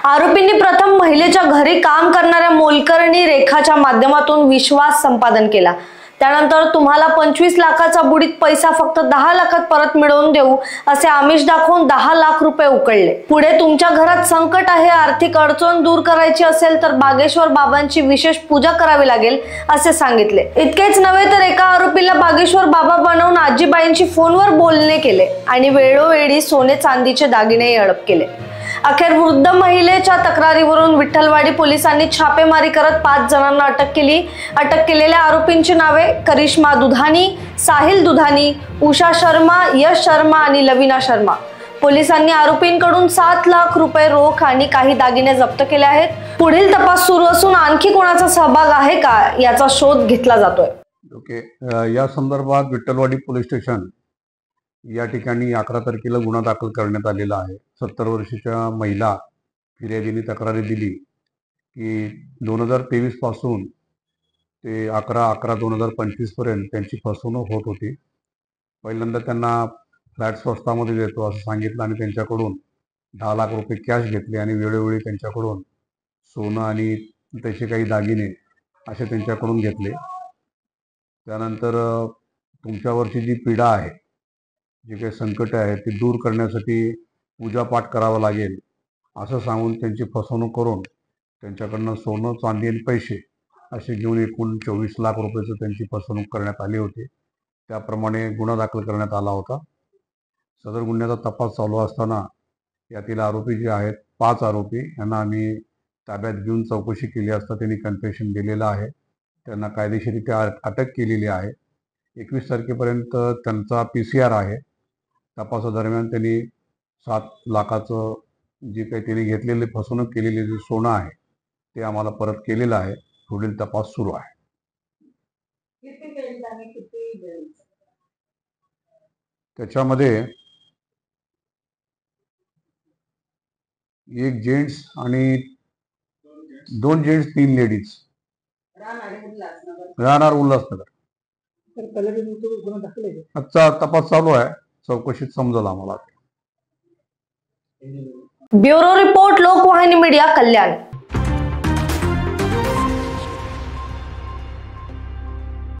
आरोपींनी प्रथम महिलेच्या घरी काम करणाऱ्या मोलकरणी रेखाच्या माध्यमातून विश्वास संपादन केला। त्यानंतर तुम्हाला 25 लाखाचा बुडीत पैसा फक्त 10 लाखात परत मिळवून देऊ असे आमिष दाखवून 10 लाख रुपये उकळले। पुढे तुमच्या घरात संकट आहे, आर्थिक अडचण दूर करायची असेल तर बागेश्वर बाबांची विशेष पूजा करावी लागेल असे सांगितले। इतकेच नव्हे तर एका आरोपीला बागेश्वर बाबा बनवून आजीबाईंची फोनवर बोलणे केले आणि वेळोवेळी सोने चांदीचे दागिने हडप केले। अखेर वृद्ध महिलेच्या तक्रारीवरून विठ्ठलवाडी पोलिसांनी छापेमारी करत 5 जणांना अटक केली। अटक केलेल्या आरोपींची नावे करिश्मा दुधानी, साहिल दुधानी, उषा शर्मा, यश शर्मा आणि लवीना शर्मा। पोलिसांनी आरोपींकडून 7 लाख रुपये रोख आणि काही दागिने जप्त केले आहेत। पुढील तपास सुरू असून आणखी कोणाचा सहभाग आहे का याचा शोध घेतला जातोय। ओके, या संदर्भात विठ्ठलवाडी पोलीस स्टेशन या ठिकाणी 11 तारखेला गुन्हा दाखल करण्यात आलेला आहे। 70 वर्षाच्या महिला फिर्यादीने तक्रारी दिली की 2023 पासून ते 11/11/2025 पर्यंत त्यांची फसवणूक होत होती। पहिल्यांदा त्यांना फ्लॅट स्वस्तामध्ये देतो असं सांगितलं आणि त्यांच्याकडून 10 लाख रुपये कॅश घेतले आणि वेळोवेळी त्यांच्याकडून सोनं आणि त्याचे काही दागिने असे त्यांच्याकडून घेतले। त्यानंतर तुमच्यावरची जी पीडा आहे, जे काही संकट आहे ते दूर करण्यासाठी पूजापाठ करावा लागेल असं सांगून त्यांची फसवणूक करून त्यांच्याकडनं सोनं, चांदी आणि पैसे असे घेऊन एकूण 24 लाख रुपयाचं त्यांची फसवणूक करण्यात आली होती। त्याप्रमाणे गुन्हा दाखल करण्यात आला होता। सदर गुन्ह्याचा तपास चालू असताना यातील आरोपी जे आहेत 5 आरोपी यांना आम्ही ताब्यात घेऊन चौकशी केली असता त्यांनी कन्फेशन दिलेलं आहे। त्यांना कायदेशीररित्या अटक केलेली आहे। 21 तारखेपर्यंत त्यांचा PCR आहे। तपासादरम्यान त्यांनी 7 लाखाचं जे काही त्यांनी घेतलेले फसवणूक केलेले जे सोनं आहे ते आम्हाला परत केलेलं आहे। पुढील तपास सुरू आहे। त्याच्यामध्ये एक जेंट्स आणि 2 जेंट्स 3 लेडीज राहणार उल्हासनगर। आजचा तपास चालू आहे, चौकशीत समजलं आम्हाला। ब्युरो रिपोर्ट, लोकवाहिनी मीडिया, कल्याण।